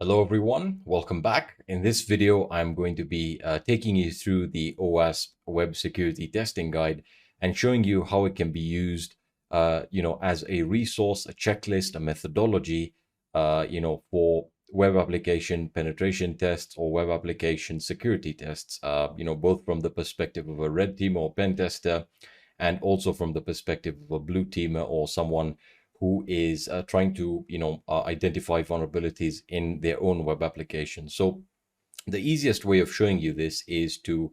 Hello everyone, welcome back. In this video, I'm going to be taking you through the OWASP Web Security Testing Guide and showing you how it can be used, as a resource, a checklist, a methodology, for web application penetration tests or web application security tests, both from the perspective of a red team or pen tester, and also from the perspective of a blue teamer or someone who is trying to identify vulnerabilities in their own web application. So the easiest way of showing you this is to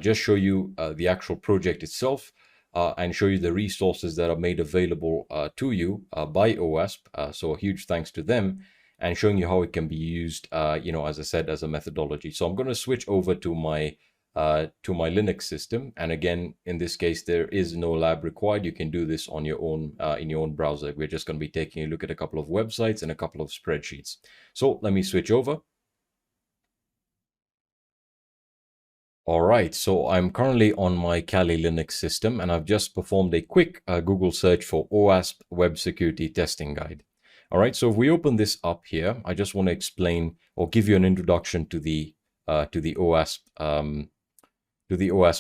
just show you the actual project itself and show you the resources that are made available to you by OWASP. So a huge thanks to them, and showing you how it can be used, as I said, as a methodology. So I'm going to switch over to my Linux system. And again, in this case, there is no lab required. You can do this on your own in your own browser. We're just going to be taking a look at a couple of websites and a couple of spreadsheets. So let me switch over. All right, so I'm currently on my Kali Linux system, and I've just performed a quick Google search for OWASP Web Security Testing Guide. All right, so if we open this up here, I just want to explain or give you an introduction to the OWASP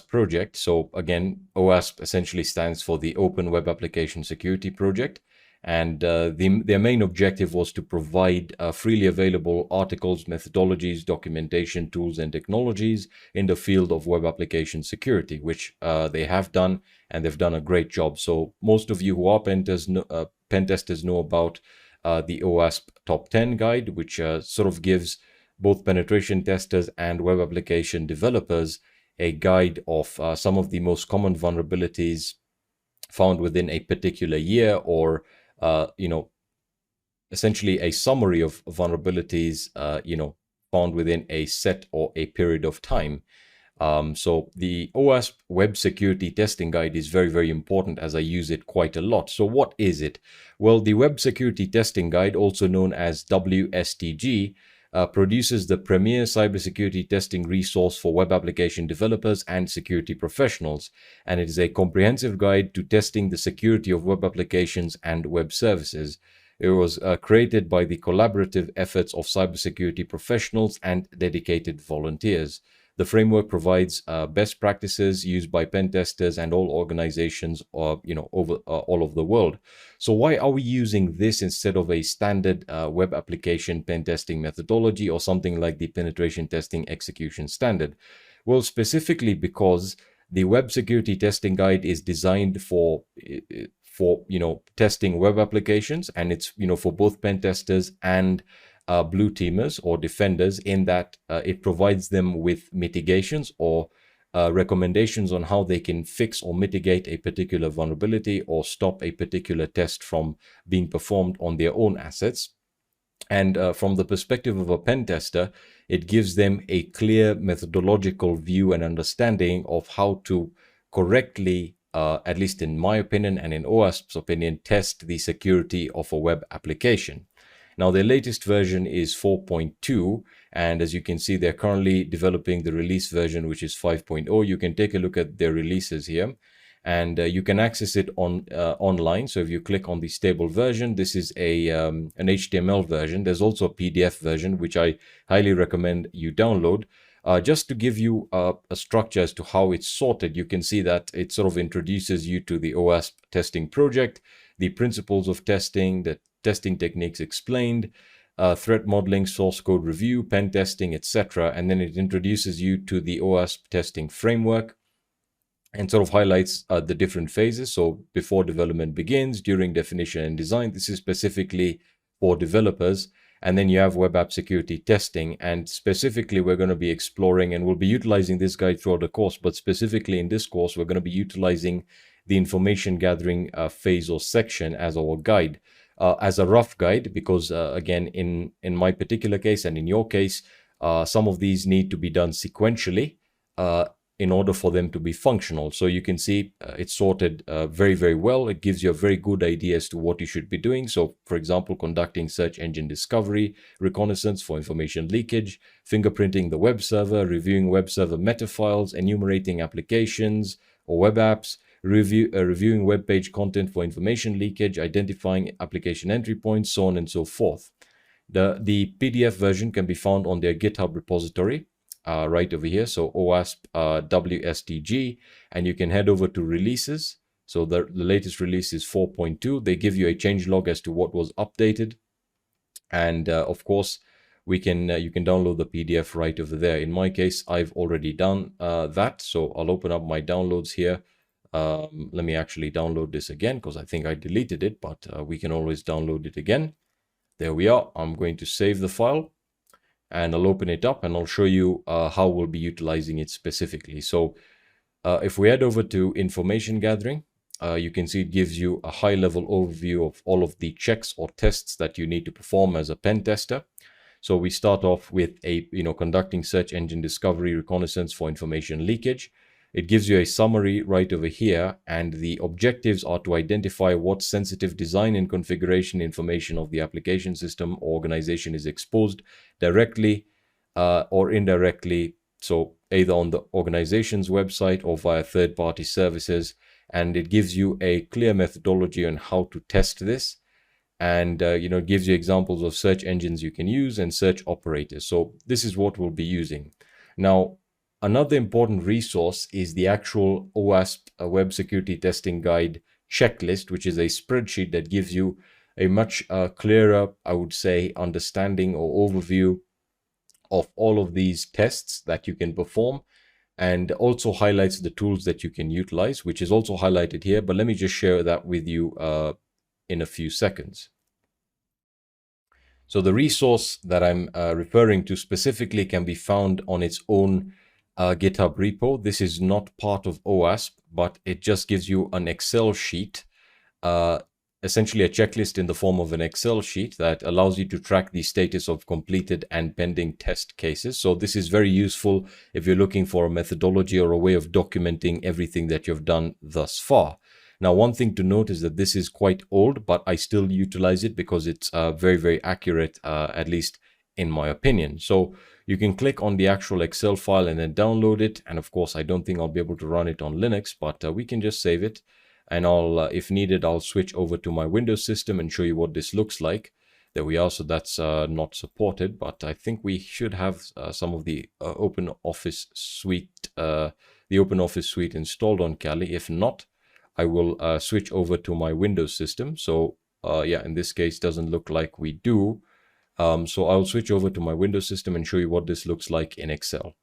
project. So again, OWASP essentially stands for the Open Web Application Security Project. And their main objective was to provide freely available articles, methodologies, documentation, tools, and technologies in the field of web application security, which they have done, and they've done a great job. So most of you who are pen testers know about the OWASP Top 10 guide, which sort of gives both penetration testers and web application developers a guide of some of the most common vulnerabilities found within a particular year, or essentially a summary of vulnerabilities, found within a set or a period of time. So the OWASP Web Security Testing Guide is very, very important, as I use it quite a lot. So what is it? Well, the Web Security Testing Guide, also known as WSTG, produces the premier cybersecurity testing resource for web application developers and security professionals, and it is a comprehensive guide to testing the security of web applications and web services. It was created by the collaborative efforts of cybersecurity professionals and dedicated volunteers. The framework provides best practices used by pen testers and all organizations, over all of the world. So why are we using this instead of a standard web application pen testing methodology or something like the penetration testing execution standard? Well, specifically because the Web Security Testing Guide is designed for testing web applications, and it's for both pen testers and blue teamers or defenders, in that it provides them with mitigations or recommendations on how they can fix or mitigate a particular vulnerability or stop a particular test from being performed on their own assets. And from the perspective of a pen tester, it gives them a clear methodological view and understanding of how to correctly, at least in my opinion and in OWASP's opinion, test the security of a web application. Now, their latest version is 4.2, and as you can see, they're currently developing the release version, which is 5.0. You can take a look at their releases here, and you can access it online. So if you click on the stable version, this is an HTML version. There's also a PDF version, which I highly recommend you download. Just to give you a structure as to how it's sorted, you can see that it sort of introduces you to the OWASP testing project, the principles of testing, the testing techniques explained, threat modeling, source code review, pen testing, etc. And then it introduces you to the OWASP testing framework and sort of highlights the different phases. So before development begins, during definition and design, this is specifically for developers. And then you have web app security testing. And specifically, we're going to be exploring, and we'll be utilizing this guide throughout the course, but specifically in this course, we're going to be utilizing the information gathering phase or section as our guide. As a rough guide, because again, in my particular case and in your case, some of these need to be done sequentially in order for them to be functional. So you can see it's sorted very, very well. It gives you a very good idea as to what you should be doing. So, for example, conducting search engine discovery, reconnaissance for information leakage, fingerprinting the web server, reviewing web server meta files, enumerating applications or web apps, reviewing web page content for information leakage, identifying application entry points, so on and so forth. The PDF version can be found on their GitHub repository right over here. So OWASP WSTG, and you can head over to releases. So the latest release is 4.2. They give you a change log as to what was updated. And of course, you can download the PDF right over there. In my case, I've already done that. So I'll open up my downloads here. Let me actually download this again because I think I deleted it, but we can always download it again. There we are. I'm going to save the file and I'll open it up and I'll show you how we'll be utilizing it specifically. So if we head over to information gathering, you can see it gives you a high-level overview of all of the checks or tests that you need to perform as a pen tester. So we start off with conducting search engine discovery reconnaissance for information leakage. It gives you a summary right over here, and the objectives are to identify what sensitive design and configuration information of the application system or organization is exposed directly or indirectly, so either on the organization's website or via third-party services. And it gives you a clear methodology on how to test this. And it gives you examples of search engines you can use and search operators. So this is what we'll be using. Now, another important resource is the actual OWASP Web Security Testing Guide checklist, which is a spreadsheet that gives you a much clearer, I would say, understanding or overview of all of these tests that you can perform, and also highlights the tools that you can utilize, which is also highlighted here. But let me just share that with you in a few seconds. So the resource that I'm referring to specifically can be found on its own GitHub repo. This is not part of OWASP, but it just gives you an Excel sheet, essentially a checklist in the form of an Excel sheet that allows you to track the status of completed and pending test cases. So this is very useful if you're looking for a methodology or a way of documenting everything that you've done thus far. Now, one thing to note is that this is quite old, but I still utilize it because it's very, very accurate, at least in my opinion. So you can click on the actual Excel file and then download it. And of course, I don't think I'll be able to run it on Linux, but we can just save it. And if needed, I'll switch over to my Windows system and show you what this looks like. There we are. So that's not supported, but I think we should have some of the OpenOffice suite, installed on Kali. If not, I will switch over to my Windows system. So yeah, in this case, doesn't look like we do. So I'll switch over to my Windows system and show you what this looks like in Excel.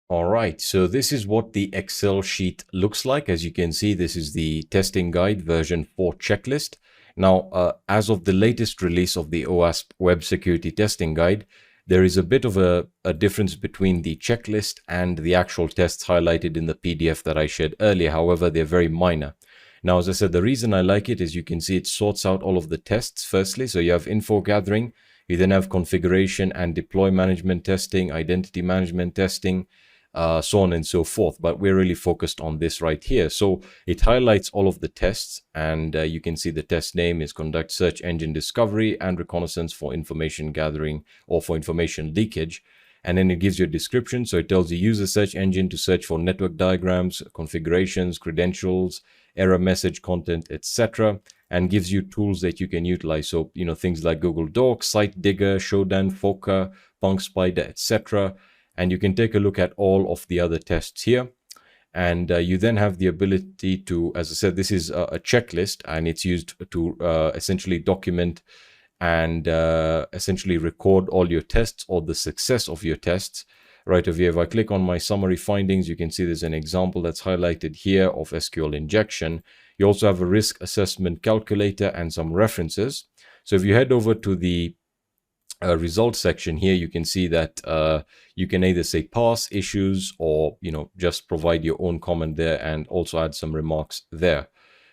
All right, so this is what the Excel sheet looks like. As you can see, this is the testing guide version 4 checklist. Now, as of the latest release of the OWASP Web Security Testing Guide, there is a bit of a difference between the checklist and the actual tests highlighted in the PDF that I shared earlier. However, they're very minor. Now, as I said, the reason I like it is you can see it sorts out all of the tests firstly. So you have info gathering, you then have configuration and deploy management testing, identity management testing, so on and so forth. But we're really focused on this right here. So it highlights all of the tests, and you can see the test name is conduct search engine discovery and reconnaissance for information gathering or for information leakage. And then it gives you a description. So it tells you use the search engine to search for network diagrams, configurations, credentials, error message content, etc., and gives you tools that you can utilize. So, things like Google Docs, Site Digger, Shodan, Foca, Punk Spider, etc. And you can take a look at all of the other tests here. And you then have the ability to, as I said, this is a checklist, and it's used to essentially document and essentially record all your tests or the success of your tests. Right over here, if I click on my summary findings, you can see there's an example that's highlighted here of SQL injection. You also have a risk assessment calculator and some references. So if you head over to the results section here, you can see that you can either say pass issues or just provide your own comment there and also add some remarks there.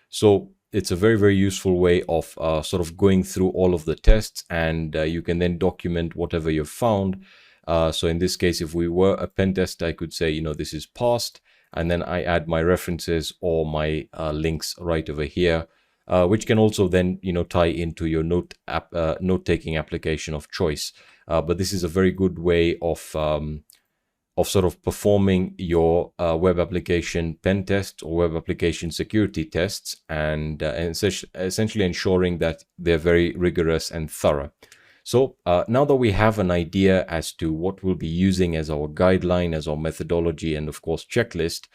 So it's a very, very useful way of sort of going through all of the tests, and you can then document whatever you've found. So in this case, if we were a pen test, I could say, this is passed, and then I add my references or my links right over here, which can also then, tie into your note-taking application of choice. But this is a very good way of sort of performing your web application pen test or web application security tests, and essentially ensuring that they're very rigorous and thorough. So now that we have an idea as to what we'll be using as our guideline, as our methodology, and of course checklist,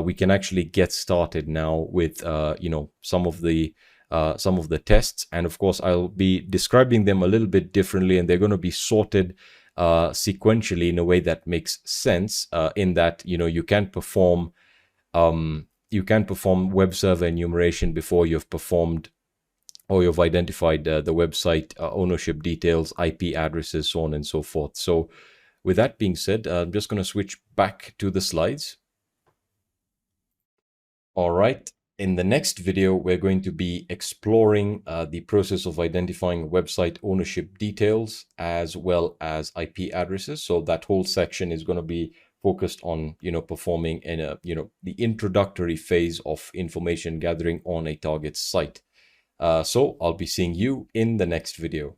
we can actually get started now with some of the tests. And of course, I'll be describing them a little bit differently, and they're going to be sorted sequentially in a way that makes sense. In that you can perform web server enumeration before you've performed or you've identified the website ownership details, IP addresses, so on and so forth. So with that being said, I'm just going to switch back to the slides. All right. In the next video, we're going to be exploring the process of identifying website ownership details as well as IP addresses. So that whole section is going to be focused on, performing in the introductory phase of information gathering on a target site. So I'll be seeing you in the next video.